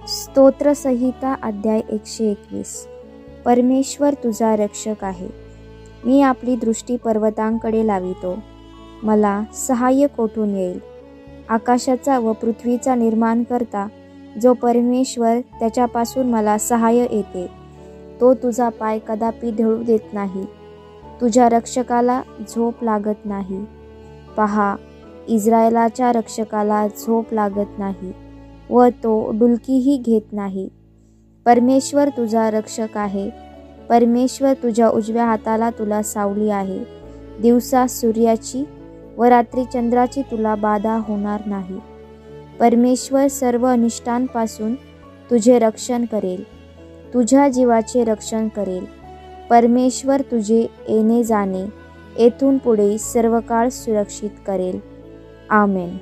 स्तोत्रसंहिता अध्याय 121. परमेश्वर तुझा रक्षक आहे. मी आपली दृष्टी पर्वतांकडे लावितो. मला सहाय्य कोठून येईल? आकाशाचा व पृथ्वीचा निर्माण करता जो परमेश्वर, त्याच्यापासून मला सहाय्य येते. तो तुझा पाय कदापि ढळू देत नाही. तुझ्या रक्षकाला झोप लागत नाही. पहा, इस्रायलाच्या रक्षकाला झोप लागत नाही व तो डुलकीही घेत नाही. परमेश्वर तुझा रक्षक आहे. परमेश्वर तुझ्या उजव्या हाताला तुला सावली आहे. दिवसा सूर्याची व रात्री चंद्राची तुला बाधा होणार नाही. परमेश्वर सर्व अनिष्टांपासून तुझे रक्षण करेल. तुझ्या जीवाचे रक्षण करेल. परमेश्वर तुझे येणे जाणे येथून पुढे सर्व काळ सुरक्षित करेल. आमेन.